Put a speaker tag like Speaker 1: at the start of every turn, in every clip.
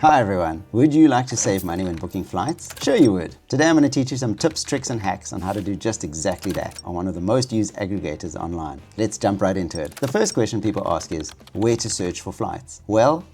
Speaker 1: Hi everyone, would you like to save money when booking flights? Sure you would. Today I'm going to teach you some tips, tricks and hacks on how to do just exactly that on one of the most used aggregators online. Let's jump right into it. The first question people ask is, where to search for flights? Well,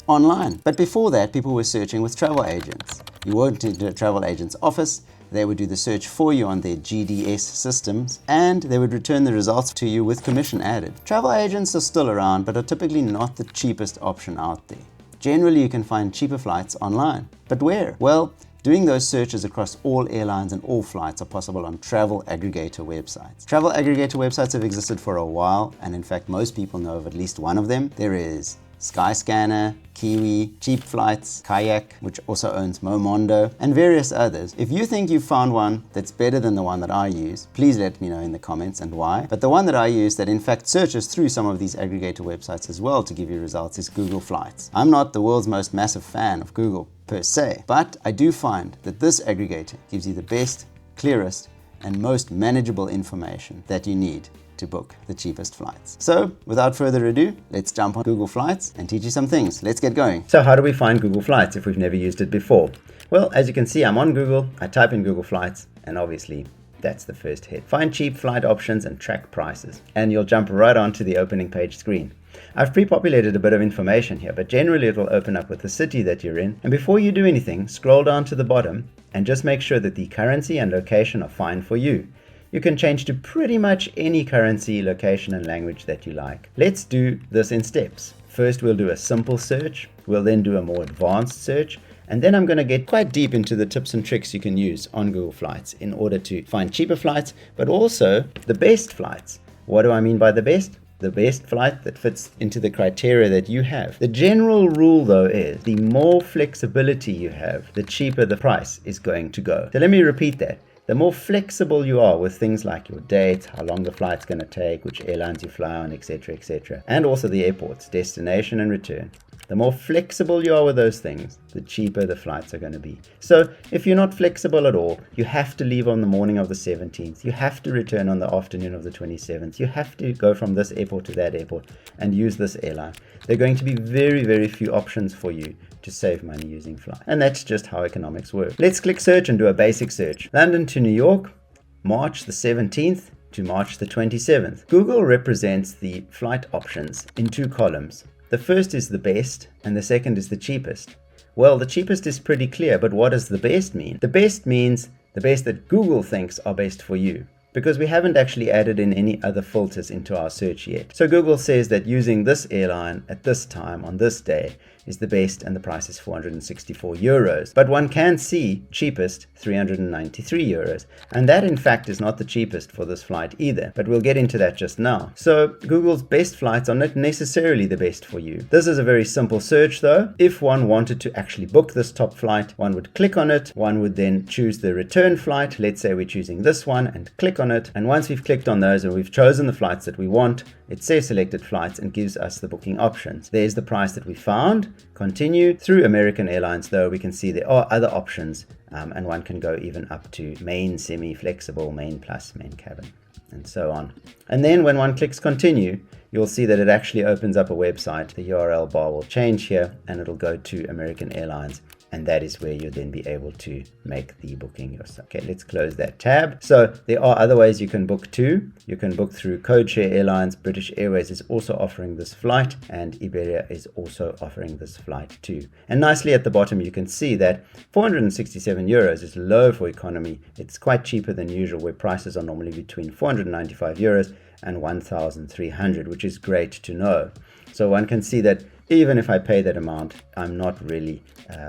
Speaker 1: online. But before that, people were searching with travel agents. You went into a travel agent's office, they would do the search for you on their GDS systems, and they would return the results to you with commission added. Travel agents are still around, but are typically not the cheapest option out there. Generally, you can find cheaper flights online. But where? Well, doing those searches across all airlines and all flights are possible on travel aggregator websites. Travel aggregator websites have existed for a while, and in fact, most people know of at least one of them. There is Skyscanner, Kiwi, Cheap Flights, Kayak, which also owns Momondo, and various others. If you think you've found one that's better than the one that I use, please let me know in the comments and why. But the one that I use that in fact searches through some of these aggregator websites as well to give you results is Google Flights. I'm not the world's most massive fan of Google per se, but I do find that this aggregator gives you the best, clearest, and most manageable information that you need to book the cheapest flights. So without further ado, let's jump on Google Flights and teach you some things. Let's get going. So how do we find Google Flights if we've never used it before? Well, as you can see, I'm on Google, I type in Google Flights, and obviously that's the first hit. Find cheap flight options and track prices, and you'll jump right onto the opening page screen. I've pre-populated a bit of information here, but generally it'll open up with the city that you're in. And before you do anything, scroll down to the bottom and just make sure that the currency and location are fine for you. You can change to pretty much any currency, location and language that you like. Let's do this in steps. First, we'll do a simple search. We'll then do a more advanced search. And then I'm going to get quite deep into the tips and tricks you can use on Google Flights in order to find cheaper flights, but also the best flights. What do I mean by the best? The best flight that fits into the criteria that you have. The general rule though is the more flexibility you have, the cheaper the price is going to go. So let me repeat that. The more flexible you are with things like your dates, how long the flight's going to take, which airlines you fly on, etc., and also the airports, destination and return. The more flexible you are with those things, the cheaper the flights are going to be. So if you're not flexible at all, you have to leave on the morning of the 17th, you have to return on the afternoon of the 27th, you have to go from this airport to that airport and use this airline. There are going to be very, very few options for you to save money using flight. And that's just how economics work. Let's click search and do a basic search. London to New York, March the 17th to March the 27th. Google represents the flight options in two columns. The first is the best and the second is the cheapest. Well, the cheapest is pretty clear, but what does the best mean? The best means the best that Google thinks are best for you, because we haven't actually added in any other filters into our search yet. So Google says that using this airline at this time on this day is the best and the price is 464 euros. But one can see cheapest 393 euros. And that in fact is not the cheapest for this flight either, but we'll get into that just now. So Google's best flights are not necessarily the best for you. This is a very simple search though. If one wanted to actually book this top flight, one would click on it, one would then choose the return flight. Let's say we're choosing this one and click on it. And once we've clicked on those and we've chosen the flights that we want, it says selected flights and gives us the booking options. There's the price that we found. Continue. Through American Airlines though, we can see there are other options and one can go even up to main, semi-flexible, main plus, main cabin, and so on. And then when one clicks continue, you'll see that it actually opens up a website. The URL bar will change here and it'll go to American Airlines. And that is where you'll then be able to make the booking yourself. Okay, let's close that tab. So there are other ways you can book too. You can book through Codeshare Airlines. British Airways is also offering this flight, and Iberia is also offering this flight too. And nicely at the bottom, you can see that 467 euros is low for economy. It's quite cheaper than usual, where prices are normally between 495 euros and 1,300, which is great to know. So one can see that even if I pay that amount, I'm not really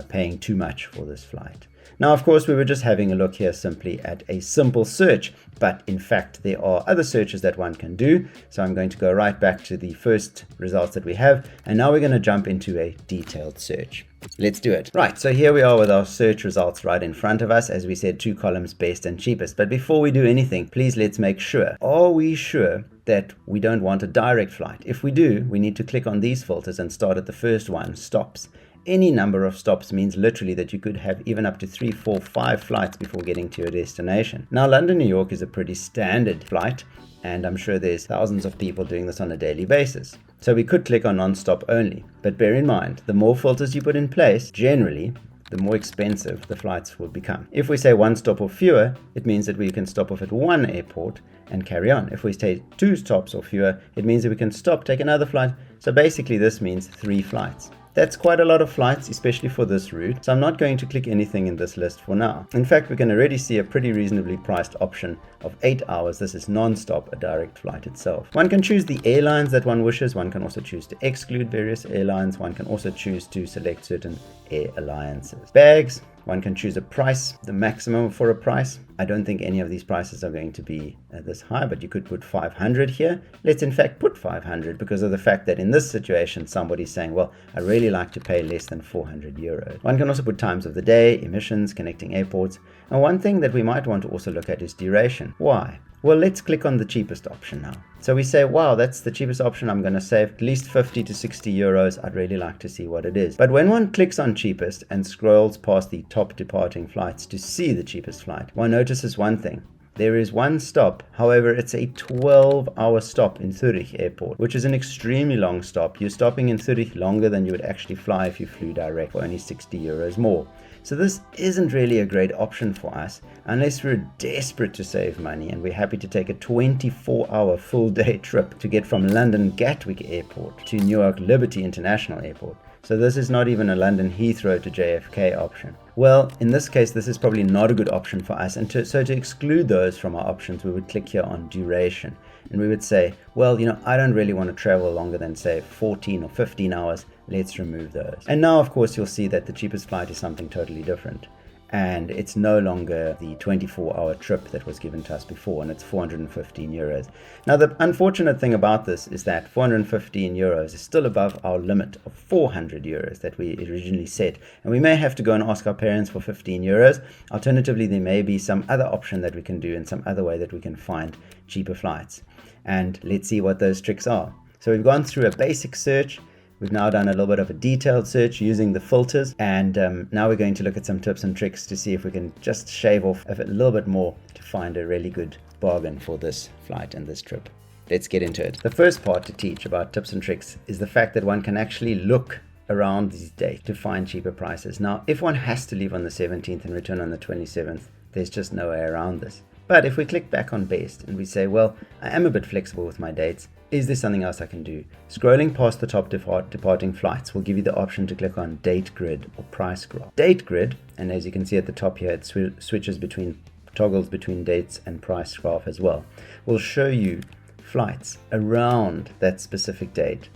Speaker 1: paying too much for this flight. Now, of course, we were just having a look here simply at a simple search, but in fact, there are other searches that one can do. So I'm going to go right back to the first results that we have. And now we're going to jump into a detailed search. Let's do it. Right, so here we are with our search results right in front of us. As we said, two columns, best and cheapest. But before we do anything, please let's make sure. Are we sure that we don't want a direct flight? If we do, we need to click on these filters and start at the first one, stops. Any number of stops means literally that you could have even up to 3, 4, 5 flights before getting to your destination. Now, London-New York is a pretty standard flight, and I'm sure there's thousands of people doing this on a daily basis. So we could click on non-stop only, but bear in mind, the more filters you put in place, generally, the more expensive the flights will become. If we say 1 stop or fewer, it means that we can stop off at 1 airport and carry on. If we say 2 stops or fewer, it means that we can stop, take another flight. So basically this means 3 flights. That's quite a lot of flights, especially for this route, so I'm not going to click anything in this list for now. In fact, we can already see a pretty reasonably priced option of 8 hours. This is non-stop, a direct flight itself. One can choose the airlines that one wishes. One can also choose to exclude various airlines. One can also choose to select certain air alliances. Bags, one can choose a price, the maximum for a price. I don't think any of these prices are going to be this high, but you could put 500 here. Let's in fact put 500 because of the fact that in this situation, somebody's saying, well, I really like to pay less than 400 euros. One can also put times of the day, emissions, connecting airports. And one thing that we might want to also look at is duration. Why? Well, let's click on the cheapest option now. So we say, wow, that's the cheapest option. I'm going to save at least 50 to 60 euros. I'd really like to see what it is. But when one clicks on cheapest and scrolls past the top departing flights to see the cheapest flight, one notices one thing. There is 1 stop, however, it's a 12-hour stop in Zurich airport, which is an extremely long stop. You're stopping in Zurich longer than you would actually fly if you flew direct for only 60 euros more. So this isn't really a great option for us unless we're desperate to save money and we're happy to take a 24-hour full-day trip to get from London Gatwick Airport to Newark Liberty International Airport. So this is not even a London Heathrow to JFK option. Well, in this case, this is probably not a good option for us. And so to exclude those from our options, we would click here on duration. And we would say, well, I don't really want to travel longer than, say, 14 or 15 hours. Let's remove those. And now, of course, you'll see that the cheapest flight is something totally different. And it's no longer the 24-hour trip that was given to us before, and it's 415 euros. Now, the unfortunate thing about this is that 415 euros is still above our limit of 400 euros that we originally set. And we may have to go and ask our parents for 15 euros. Alternatively, there may be some other option that we can do and some other way that we can find cheaper flights. And let's see what those tricks are. So we've gone through a basic search. We've now done a little bit of a detailed search using the filters, and now we're going to look at some tips and tricks to see if we can just shave off a little bit more to find a really good bargain for this flight and this trip. Let's get into it. The first part to teach about tips and tricks is the fact that one can actually look around these dates to find cheaper prices. Now, if one has to leave on the 17th and return on the 27th, there's just no way around this. But if we click back on best and we say, well, I am a bit flexible with my dates, is there something else I can do? Scrolling past the top departing flights will give you the option to click on date grid or price graph. Date grid, and as you can see at the top here, it toggles between dates and price graph as well, will show you flights around that specific date.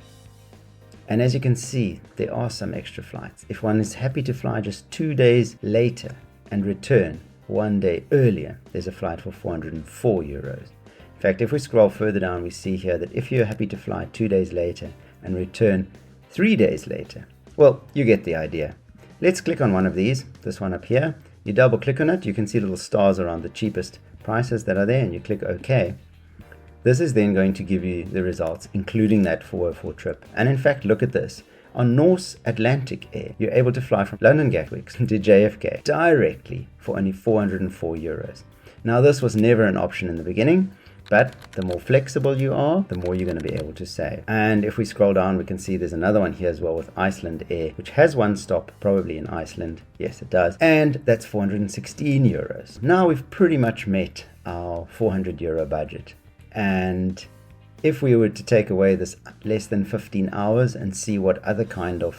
Speaker 1: And as you can see, there are some extra flights. If one is happy to fly just 2 days later and return 1 day earlier, there's a flight for 404 euros. In fact, if we scroll further down, we see here that if you're happy to fly 2 days later and return 3 days later, well, you get the idea. Let's click on one of these, this one up here. You double click on it, you can see little stars around the cheapest prices that are there, and you click OK. This is then going to give you the results, including that 404 trip. And in fact, look at this. On Norse Atlantic Air, you're able to fly from London Gatwick to JFK directly for only 404 euros. Now, this was never an option in the beginning, but the more flexible you are, the more you're going to be able to save. And if we scroll down, we can see there's another one here as well with Iceland Air, which has 1 stop, probably in Iceland. Yes, it does. And that's 416 euros. Now we've pretty much met our 400 euro budget. And if we were to take away this less than 15 hours and see what other kind of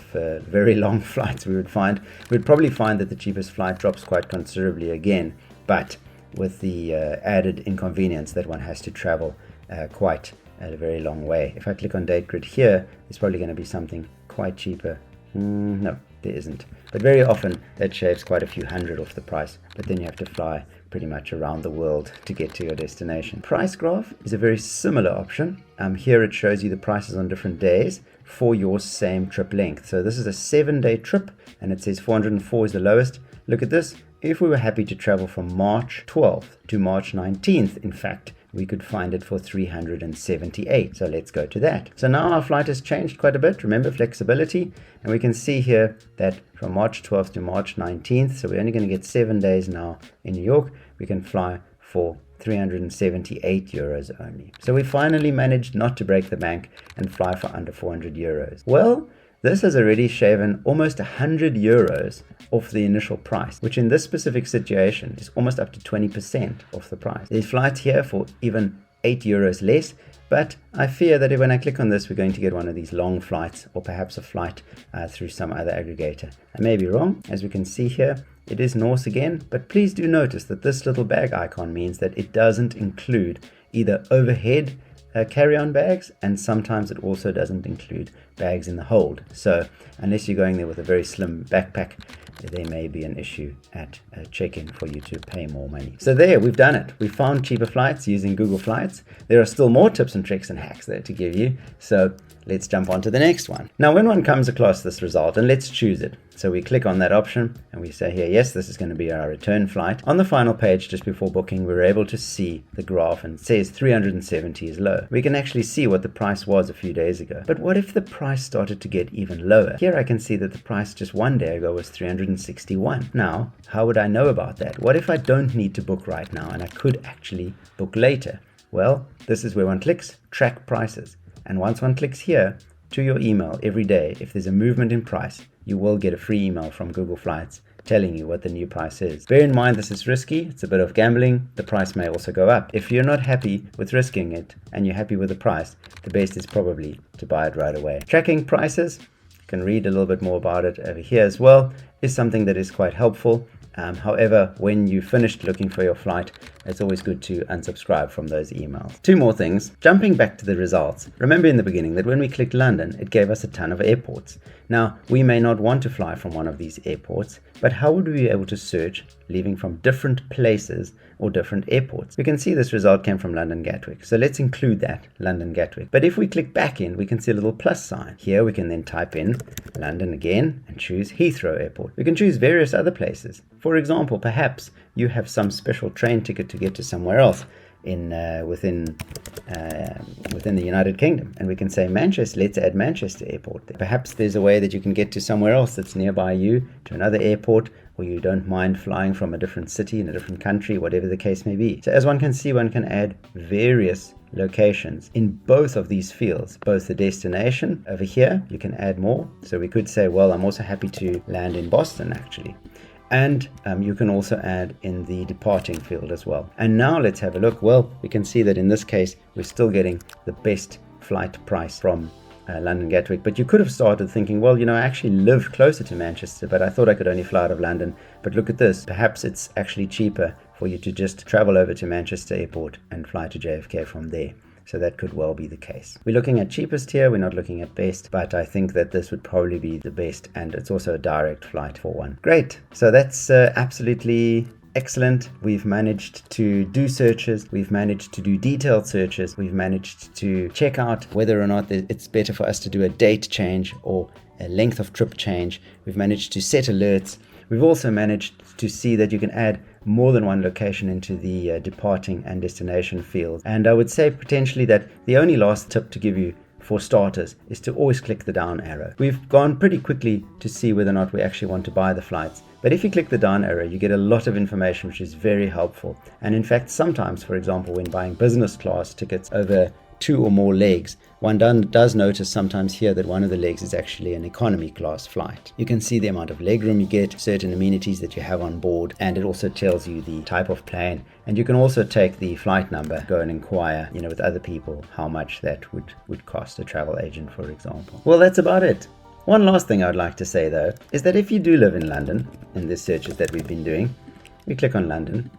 Speaker 1: very long flights we would find, we'd probably find that the cheapest flight drops quite considerably again, but with the added inconvenience that one has to travel quite a very long way. If I click on date grid here, there's probably going to be something quite cheaper. No, there isn't. But very often that shaves quite a few hundred off the price, but then you have to fly pretty much around the world to get to your destination. Price graph is a very similar option. Here it shows you the prices on different days for your same trip length. So this is a 7-day trip and it says 404 is the lowest. Look at this. If we were happy to travel from March 12th to March 19th, in fact, we could find it for 378. So let's go to that. So now our flight has changed quite a bit. Remember, flexibility. And we can see here that from March 12th to March 19th, so we're only going to get 7 days now in New York, we can fly for 378 euros only. So we finally managed not to break the bank and fly for under 400 euros. Well, this has already shaven almost 100 euros off the initial price, which in this specific situation is almost up to 20% off the price. There's flights here for even 8 euros less, but I fear that when I click on this, we're going to get one of these long flights, or perhaps a flight through some other aggregator. I may be wrong. As we can see here, it is Norse again, but please do notice that this little bag icon means that it doesn't include either overhead carry-on bags, and sometimes it also doesn't include bags in the hold. So unless you're going there with a very slim backpack, there may be an issue at check-in for you to pay more money. So there, we've done it. We found cheaper flights using Google Flights. There are still more tips and tricks and hacks there to give you. So let's jump on to the next one. Now, when one comes across this result, and let's choose it. So we click on that option and we say here, yes, this is going to be our return flight. On the final page, just before booking, we're able to see the graph and it says 370 is low. We can actually see what the price was a few days ago. But what if the price started to get even lower? Here I can see that the price just 1 day ago was 361. Now, how would I know about that? What if I don't need to book right now and I could actually book later? Well, this is where one clicks, track prices. And once one clicks here, to your email every day, if there's a movement in price, you will get a free email from Google Flights telling you what the new price is. Bear in mind, this is risky. It's a bit of gambling. The price may also go up. If you're not happy with risking it and you're happy with the price, the best is probably to buy it right away. Tracking prices, you can read a little bit more about it over here as well, is something that is quite helpful. However, when you finished looking for your flight, it's always good to unsubscribe from those emails. 2 more things. Jumping back to the results. Remember in the beginning that when we clicked London, it gave us a ton of airports. Now, we may not want to fly from one of these airports, but how would we be able to search leaving from different places or different airports? We can see this result came from London Gatwick. So let's include that, London Gatwick. But if we click back in, we can see a little plus sign. Here we can then type in London again and choose Heathrow Airport. We can choose various other places. For example, perhaps you have some special train ticket to get to somewhere else within the United Kingdom, and we can say Manchester. Let's add Manchester Airport there. Perhaps there's a way that you can get to somewhere else that's nearby you, to another airport, or you don't mind flying from a different city in a different country, whatever the case may be. So as one can see, one can add various locations in both of these fields, both the destination over here. You can add more. So we could say, well, I'm also happy to land in Boston actually. And you can also add in the departing field as well. And now let's have a look. Well, we can see that in this case, we're still getting the best flight price from London Gatwick. But you could have started thinking, well, I actually live closer to Manchester, but I thought I could only fly out of London. But look at this. Perhaps it's actually cheaper for you to just travel over to Manchester Airport and fly to JFK from there. So that could well be the case. We're looking at cheapest here. We're not looking at best, but I think that this would probably be the best, and it's also a direct flight for one. Great. So that's absolutely excellent. We've managed to do searches. We've managed to do detailed searches. We've managed to check out whether or not it's better for us to do a date change or a length of trip change. We've managed to set alerts. We've also managed to see that you can add more than one location into the departing and destination fields. And I would say potentially that the only last tip to give you for starters is to always click the down arrow. We've gone pretty quickly to see whether or not we actually want to buy the flights. But if you click the down arrow, you get a lot of information, which is very helpful. And in fact, sometimes, for example, when buying business class tickets over 2 or more legs, one does notice sometimes here that one of the legs is actually an economy class flight. You can see the amount of legroom you get, certain amenities that you have on board, and it also tells you the type of plane. And you can also take the flight number, go and inquire, with other people how much that would cost, a travel agent, for example. Well, that's about it. One last thing I would like to say though, is that if you do live in London, in the searches that we've been doing, we click on London,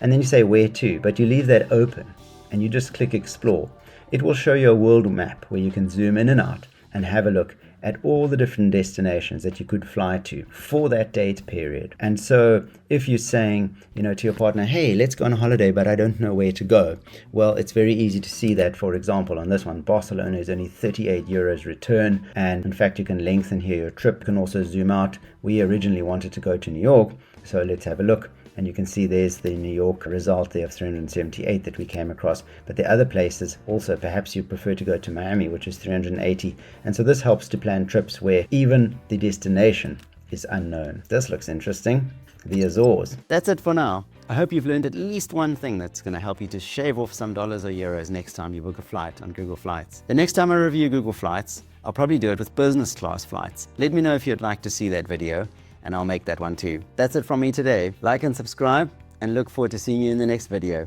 Speaker 1: and then you say where to, but you leave that open, and you just click explore. It will show you a world map where you can zoom in and out and have a look at all the different destinations that you could fly to for that date period. And so if you're saying, to your partner, hey, let's go on a holiday, but I don't know where to go. Well, it's very easy to see that, for example, on this one, Barcelona is only 38 euros return. And in fact, you can lengthen here your trip. You can also zoom out. We originally wanted to go to New York. So let's have a look. And you can see there's the New York result there of 378 that we came across. But there are other places also. Perhaps you prefer to go to Miami, which is 380. And so this helps to plan trips where even the destination is unknown. This looks interesting. The Azores. That's it for now. I hope you've learned at least one thing that's going to help you to shave off some dollars or euros next time you book a flight on Google Flights. The next time I review Google Flights, I'll probably do it with business class flights. Let me know if you'd like to see that video, and I'll make that one too. That's it from me today. Like and subscribe, and look forward to seeing you in the next video.